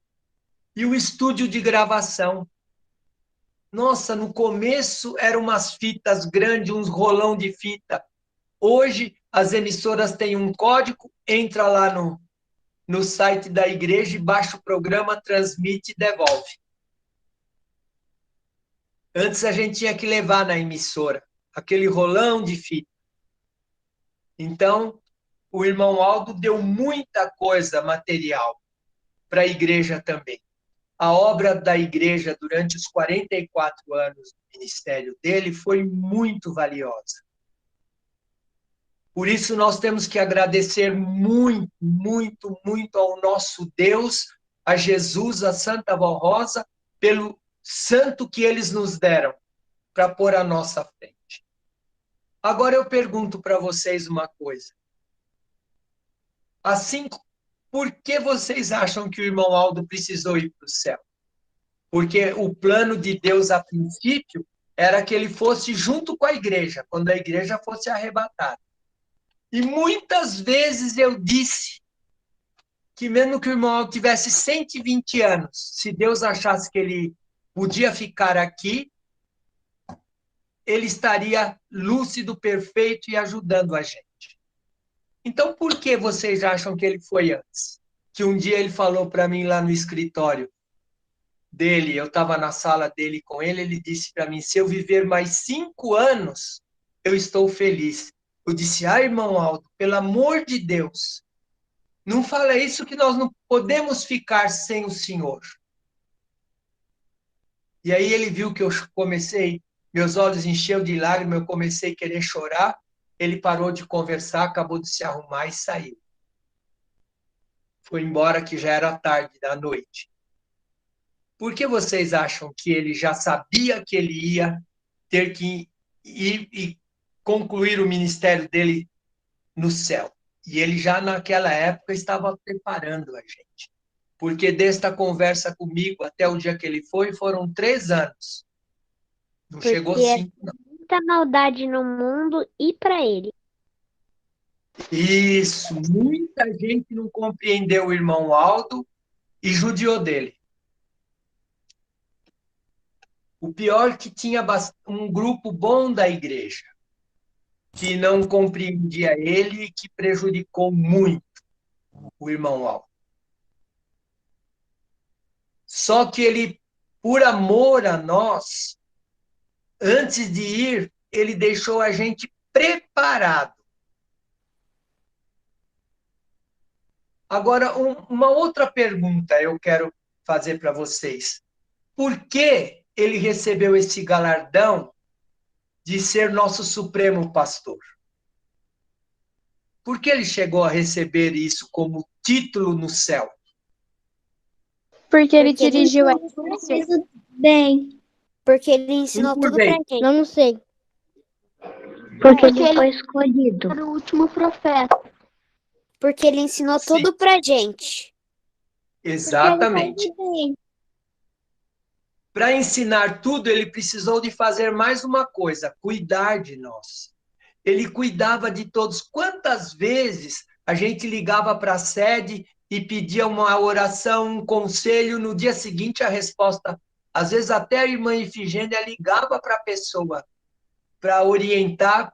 e o estúdio de gravação. Nossa, no começo eram umas fitas grandes, uns rolão de fita. Hoje, as emissoras têm um código, entra lá no site da igreja e baixa o programa, transmite e devolve. Antes a gente tinha que levar na emissora, aquele rolão de fita. Então, o irmão Aldo deu muita coisa material para a igreja também. A obra da igreja durante os 44 anos do ministério dele foi muito valiosa. Por isso, nós temos que agradecer muito, muito, muito ao nosso Deus, a Jesus, a Santa Avó Rosa, pelo santo que eles nos deram para pôr à nossa frente. Agora eu pergunto para vocês uma coisa. Assim, por que vocês acham que o irmão Aldo precisou ir para o céu? Porque o plano de Deus, a princípio, era que ele fosse junto com a igreja, quando a igreja fosse arrebatada. E muitas vezes eu disse que mesmo que o irmão tivesse 120 anos, se Deus achasse que ele podia ficar aqui, ele estaria lúcido, perfeito e ajudando a gente. Então, por que vocês acham que ele foi antes? Que um dia ele falou para mim lá no escritório dele, eu estava na sala dele com ele disse para mim, se eu viver mais 5 anos, eu estou feliz. Eu disse, irmão Aldo, pelo amor de Deus, não fala isso que nós não podemos ficar sem o Senhor. E aí ele viu que eu comecei, meus olhos encheu de lágrimas, eu comecei a querer chorar, ele parou de conversar, acabou de se arrumar e saiu. Foi embora que já era tarde da noite. Por que vocês acham que ele já sabia que ele ia ter que ir e concluir o ministério dele no céu? E ele já naquela época estava preparando a gente. Porque desta conversa comigo até o dia que ele foi, foram 3 anos. Não Porque chegou 5, não. muita maldade no mundo e para ele. Isso, muita gente não compreendeu o irmão Aldo e judiou dele. O pior é que tinha um grupo bom da igreja, que não compreendia ele e que prejudicou muito o irmão Aldo. Só que ele, por amor a nós, antes de ir, ele deixou a gente preparado. Agora, uma outra pergunta eu quero fazer para vocês. Por que ele recebeu esse galardão de ser nosso supremo pastor? Por que ele chegou a receber isso como título no céu? Porque ele dirigiu a Fez bem. Porque ele ensinou Muito tudo bem. pra gente. Não sei. Porque ele foi escolhido. Era o último profeta. Porque ele ensinou Sim. tudo pra gente. Exatamente. Bem. Para ensinar tudo, ele precisou de fazer mais uma coisa, cuidar de nós. Ele cuidava de todos. Quantas vezes a gente ligava para a sede e pedia uma oração, um conselho, no dia seguinte a resposta, às vezes até a irmã Ifigênia ligava para a pessoa para orientar.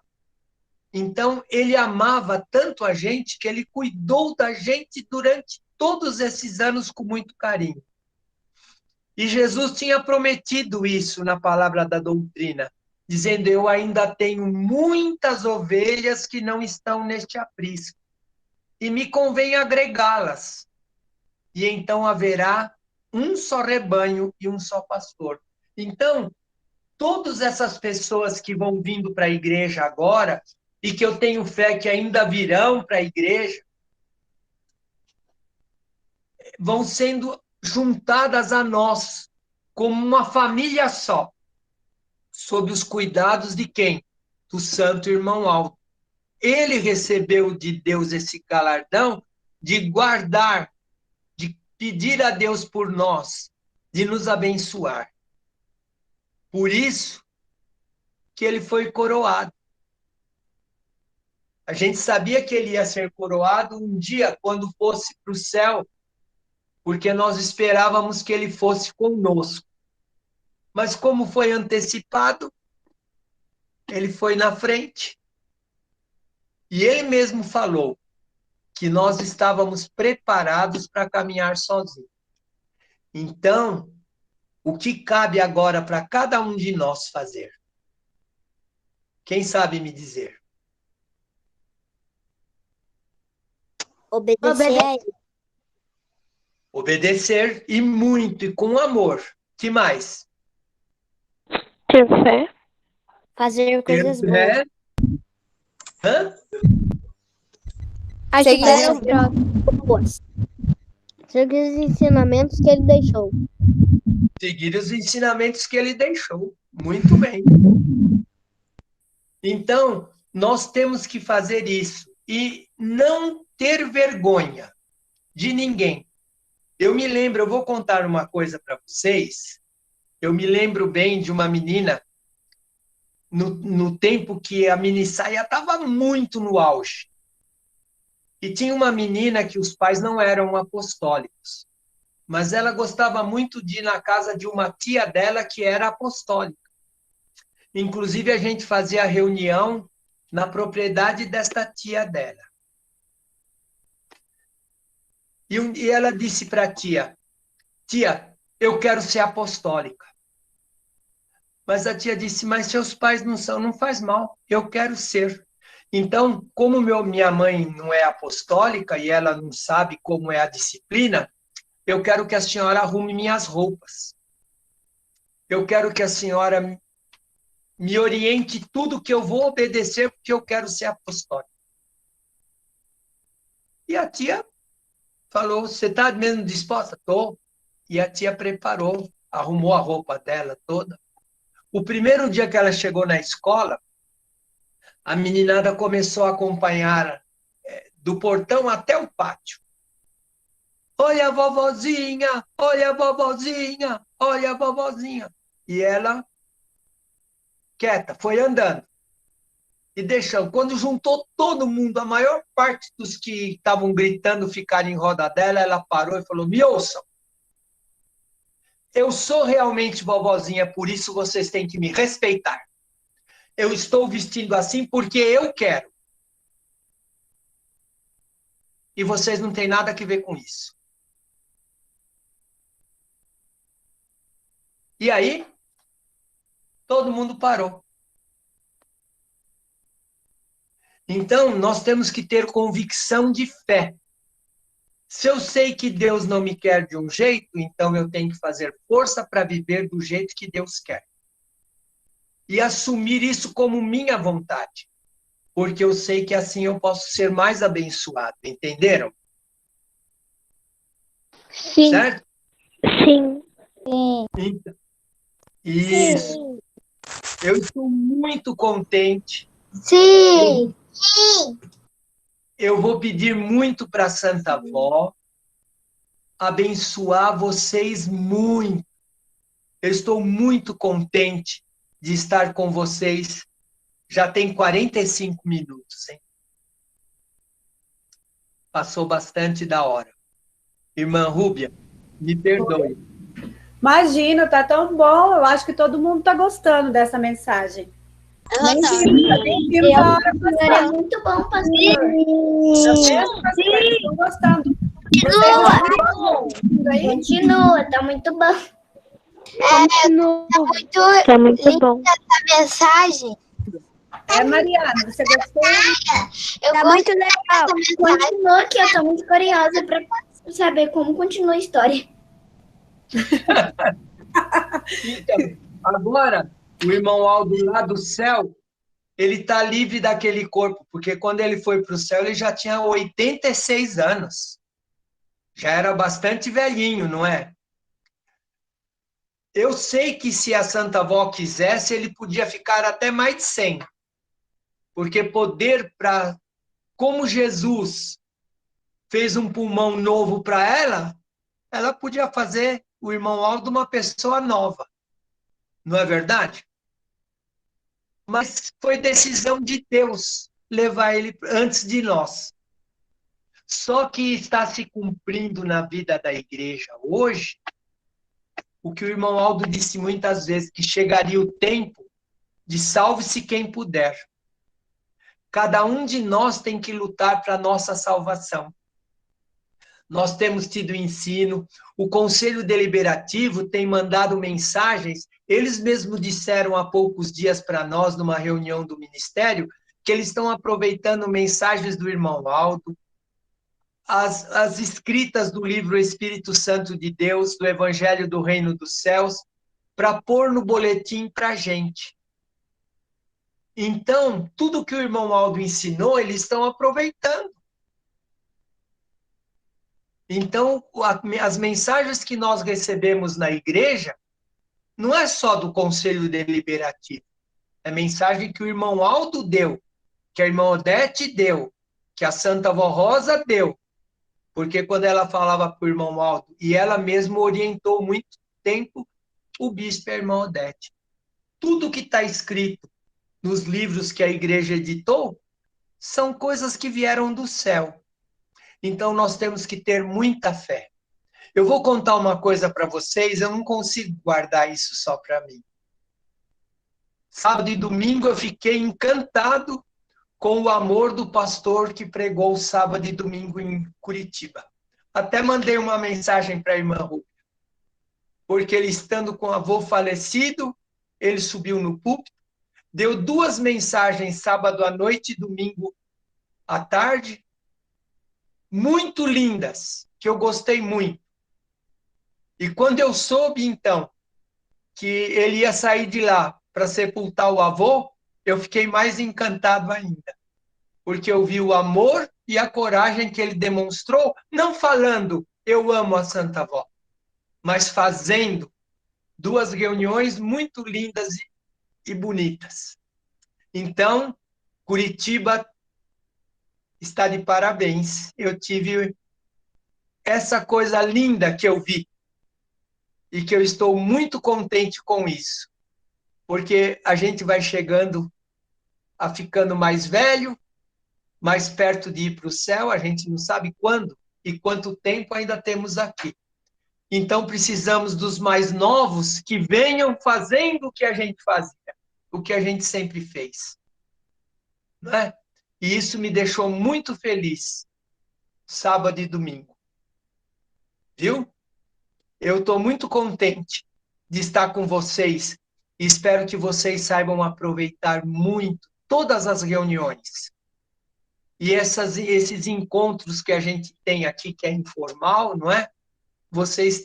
Então, ele amava tanto a gente que ele cuidou da gente durante todos esses anos com muito carinho. E Jesus tinha prometido isso na palavra da doutrina, dizendo, eu ainda tenho muitas ovelhas que não estão neste aprisco, e me convém agregá-las. E então haverá um só rebanho e um só pastor. Então, todas essas pessoas que vão vindo para a igreja agora, e que eu tenho fé que ainda virão para a igreja, vão sendo juntadas a nós, como uma família só, sob os cuidados de quem? Do santo irmão Aldo. Ele recebeu de Deus esse galardão de guardar, de pedir a Deus por nós, de nos abençoar. Por isso que ele foi coroado. A gente sabia que ele ia ser coroado um dia quando fosse para o céu, porque nós esperávamos que ele fosse conosco. Mas como foi antecipado, ele foi na frente. E ele mesmo falou que nós estávamos preparados para caminhar sozinhos. Então, o que cabe agora para cada um de nós fazer? Quem sabe me dizer? Obedecer a ele. Obedecer e muito, e com amor. Que mais? ter fé. Fazer coisas boas. É? Hã? Ajudar o Fazer próximo. boas. Seguir os ensinamentos que ele deixou. Seguir os ensinamentos que ele deixou. Muito bem. Então, nós temos que fazer isso e não ter vergonha de ninguém. Eu me lembro, eu vou contar uma coisa para vocês, Eu me lembro bem de uma menina, no tempo que a minissaia estava muito no auge. E tinha uma menina que os pais não eram apostólicos, mas ela gostava muito de ir na casa de uma tia dela que era apostólica. Inclusive, a gente fazia reunião na propriedade desta tia dela. E ela disse para a tia, eu quero ser apostólica. Mas a tia disse, mas seus pais não são, não faz mal, eu quero ser. Então, como minha mãe não é apostólica e ela não sabe como é a disciplina, eu quero que a senhora arrume minhas roupas. Eu quero que a senhora me oriente tudo que eu vou obedecer, porque eu quero ser apostólica. E a tia falou, você está mesmo disposta? Estou. E a tia preparou, arrumou a roupa dela toda. O primeiro dia que ela chegou na escola, a meninada começou a acompanhar do portão até o pátio. Olha a vovozinha, olha a vovozinha, olha a vovozinha. E ela, quieta, foi andando. E deixando. Quando juntou todo mundo, a maior parte dos que estavam gritando ficaram em roda dela, ela parou e falou, me ouçam. Eu sou realmente vovozinha, por isso vocês têm que me respeitar. Eu estou vestindo assim porque eu quero. E vocês não têm nada a ver com isso. E aí, todo mundo parou. Então, nós temos que ter convicção de fé. Se eu sei que Deus não me quer de um jeito, então eu tenho que fazer força para viver do jeito que Deus quer. E assumir isso como minha vontade. Porque eu sei que assim eu posso ser mais abençoado. Entenderam? Sim. Certo? Sim. Então, isso. Eu estou muito contente. Sim. Eu vou pedir muito para a Santa Avó abençoar vocês muito. Eu estou muito contente de estar com vocês. Já tem 45 minutos, hein? Passou bastante da hora. Irmã Rúbia, me perdoe. Imagina, tá tão bom. Eu acho que todo mundo está gostando dessa mensagem. Nem vimos a hora Agora é muito bom, pastor. estão gostando. Continua, tá muito bom. Tá muito bom. A mensagem. Mariana, você gostou? Eu Muito legal. Continua que eu tô muito curiosa pra saber como continua a história. Então, agora, o irmão Aldo lá do céu, ele está livre daquele corpo, porque quando ele foi para o céu, ele já tinha 86 anos. Já era bastante velhinho, não é? Eu sei que se a Santa Avó quisesse, ele podia ficar até mais de 100. Porque poder para... Como Jesus fez um pulmão novo para ela podia fazer o irmão Aldo uma pessoa nova. Não é verdade? Mas foi decisão de Deus levar ele antes de nós. Só que está se cumprindo na vida da igreja hoje o que o irmão Aldo disse muitas vezes, que chegaria o tempo de salve-se quem puder. Cada um de nós tem que lutar para a nossa salvação. Nós temos tido ensino, o Conselho Deliberativo tem mandado mensagens, eles mesmos disseram há poucos dias para nós, numa reunião do Ministério, que eles estão aproveitando mensagens do irmão Aldo, as escritas do livro Espírito Santo de Deus, do Evangelho do Reino dos Céus, para pôr no boletim para a gente. Então, tudo que o irmão Aldo ensinou, eles estão aproveitando. Então, as mensagens que nós recebemos na igreja, não é só do Conselho Deliberativo, é mensagem que o irmão Aldo deu, que a irmã Odete deu, que a Santa Avó Rosa deu, porque quando ela falava para o irmão Aldo, e ela mesma orientou muito tempo o bispo e a irmã Odete. Tudo que está escrito nos livros que a igreja editou são coisas que vieram do céu. Então, nós temos que ter muita fé. Eu vou contar uma coisa para vocês, eu não consigo guardar isso só para mim. Sábado e domingo eu fiquei encantado com o amor do pastor que pregou sábado e domingo em Curitiba. Até mandei uma mensagem para a irmã Rúbia, porque ele estando com o avô falecido, ele subiu no púlpito, deu 2 mensagens sábado à noite e domingo à tarde, muito lindas, que eu gostei muito. E quando eu soube, então, que ele ia sair de lá para sepultar o avô, eu fiquei mais encantado ainda. Porque eu vi o amor e a coragem que ele demonstrou, não falando, eu amo a Santa Avó, mas fazendo 2 reuniões muito lindas e bonitas. Então, Curitiba está de parabéns. Eu tive essa coisa linda que eu vi e que eu estou muito contente com isso, porque a gente vai chegando a ficando mais velho, mais perto de ir para o céu, a gente não sabe quando e quanto tempo ainda temos aqui. Então, precisamos dos mais novos que venham fazendo o que a gente fazia, o que a gente sempre fez. Não é? E isso me deixou muito feliz, sábado e domingo. Viu? Eu estou muito contente de estar com vocês e espero que vocês saibam aproveitar muito todas as reuniões. E esses encontros que a gente tem aqui, que é informal, não é? Vocês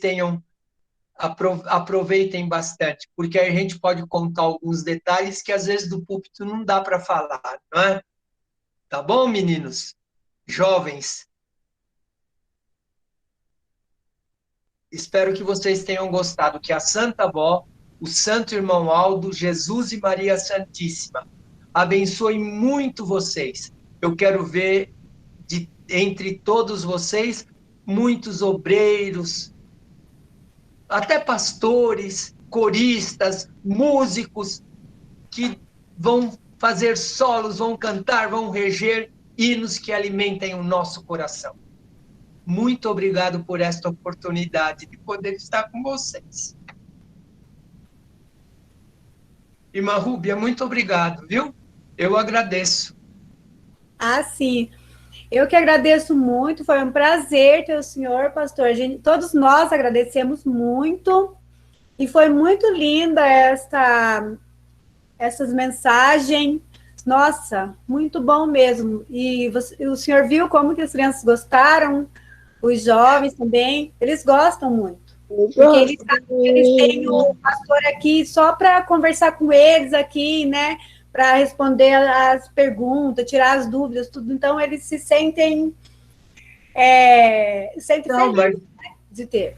aproveitem bastante, porque a gente pode contar alguns detalhes que às vezes do púlpito não dá para falar, não é? Tá bom, meninos? Jovens? Espero que vocês tenham gostado, que a Santa Avó, o Santo Irmão Aldo, Jesus e Maria Santíssima abençoe muito vocês. Eu quero ver entre todos vocês muitos obreiros, até pastores, coristas, músicos, que vão fazer solos, vão cantar, vão reger hinos que alimentem o nosso coração. Muito obrigado por esta oportunidade de poder estar com vocês. Irmã Rúbia, muito obrigado, viu? Eu agradeço. Ah, sim. Eu que agradeço muito, foi um prazer ter o senhor, pastor. Todos nós agradecemos muito. E foi muito linda essas mensagens. Nossa, muito bom mesmo. E o senhor viu como que as crianças gostaram? Os jovens também, eles gostam muito. Porque eles têm o pastor aqui só para conversar com eles aqui, né? Para responder as perguntas, tirar as dúvidas, tudo. Então, eles se sentem felizes de ter.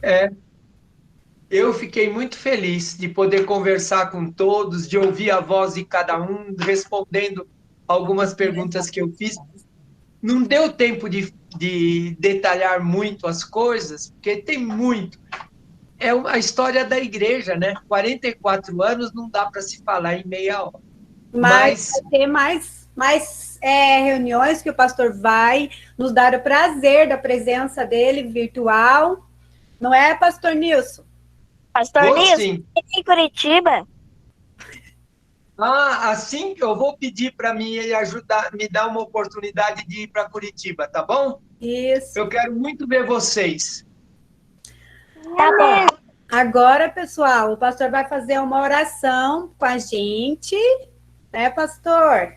Eu fiquei muito feliz de poder conversar com todos, de ouvir a voz de cada um, respondendo algumas perguntas que eu fiz. Não deu tempo de detalhar muito as coisas, porque tem muito. É a história da igreja, né? 44 anos não dá para se falar em meia hora. Mas vai ter mais reuniões que o pastor vai nos dar o prazer da presença dele virtual. Não é, pastor Nilson? Pastor Nilson, em Curitiba? Assim que eu vou pedir para me dar uma oportunidade de ir para Curitiba, tá bom? Isso. Eu quero muito ver vocês. Tá bom. Agora, pessoal, o pastor vai fazer uma oração com a gente, né, pastor?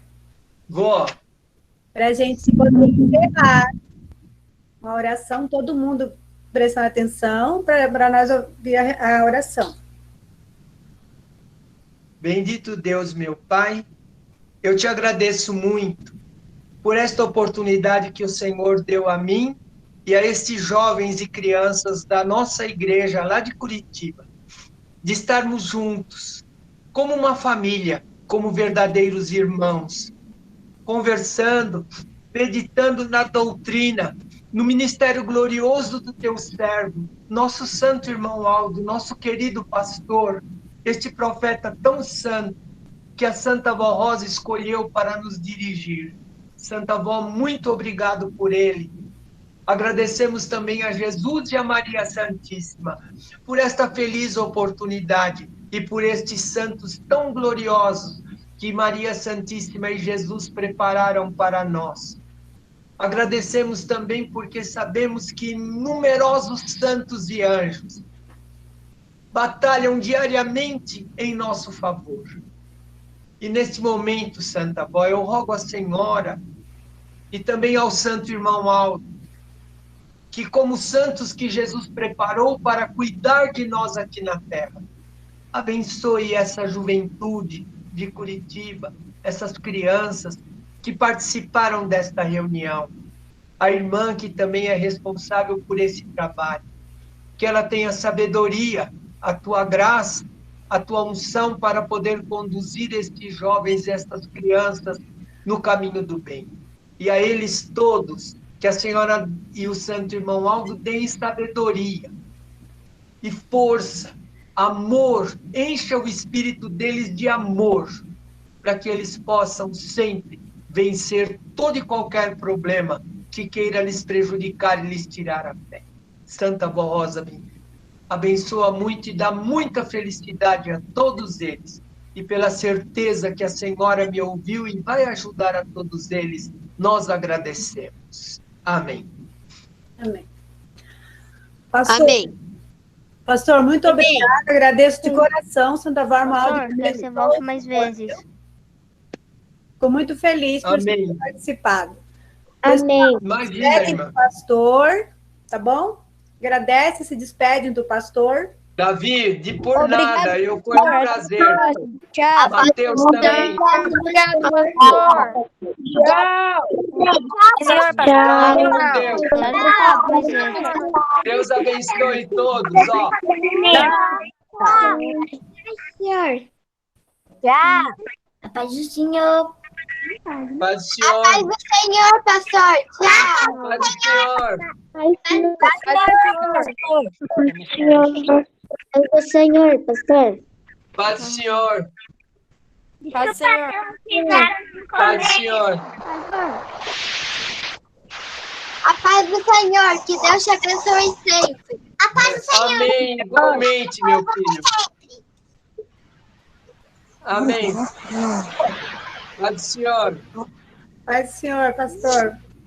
Vou. Para a gente poder encerrar. Uma oração, todo mundo prestando atenção para nós ouvir a oração. Bendito Deus, meu Pai, eu te agradeço muito por esta oportunidade que o Senhor deu a mim e a estes jovens e crianças da nossa igreja lá de Curitiba, de estarmos juntos, como uma família, como verdadeiros irmãos, conversando, meditando na doutrina, no ministério glorioso do teu servo, nosso santo irmão Aldo, nosso querido pastor, este profeta tão santo que a Santa Avó Rosa escolheu para nos dirigir. Santa Avó, muito obrigado por ele. Agradecemos também a Jesus e a Maria Santíssima por esta feliz oportunidade e por estes santos tão gloriosos que Maria Santíssima e Jesus prepararam para nós. Agradecemos também porque sabemos que numerosos santos e anjos batalham diariamente em nosso favor. E neste momento, Santa Avó, eu rogo à Senhora e também ao Santo Irmão Aldo, que como santos que Jesus preparou para cuidar de nós aqui na Terra, abençoe essa juventude de Curitiba, essas crianças que participaram desta reunião, a irmã que também é responsável por esse trabalho, que ela tenha sabedoria, a tua graça, a tua unção para poder conduzir estes jovens, estas crianças no caminho do bem. E a eles todos, que a Senhora e o Santo Irmão Aldo deem sabedoria e força, amor, encha o espírito deles de amor, para que eles possam sempre vencer todo e qualquer problema que queira lhes prejudicar e lhes tirar a fé. Santa Avó Rosa, abençoa muito e dá muita felicidade a todos eles. E pela certeza que a Senhora me ouviu e vai ajudar a todos eles, nós agradecemos. Amém. Amém. Pastor, Amém. Pastor, muito obrigada. Agradeço de coração, Santa Avó Armaldo. Pastor, quero que você volte mais vezes. Fico muito feliz por Amém. ter participado. Amém. Imagina, Despedem irmã. do pastor, tá bom? Agradece, se despedem do pastor. Davi, de por nada, foi um prazer. Tchau. Mateus também. Obrigado, pastor. Senhor, pastor. Fica com Deus. Tchau, mais vezes. Deus abençoe todos, ó. Senhor. Já. A paz do Senhor. Paz do A paz Senhor. do Senhor, pastor. Tchau. Paz do Senhor. Paz do Senhor, pastor. Paz do Senhor. Paz do Senhor. Paz do Senhor. A paz do Senhor. Que Deus te abençoe sempre. A paz do Senhor. Amém. Igualmente, meu filho. Amém. Paz do Senhor. Paz do Senhor, pastor.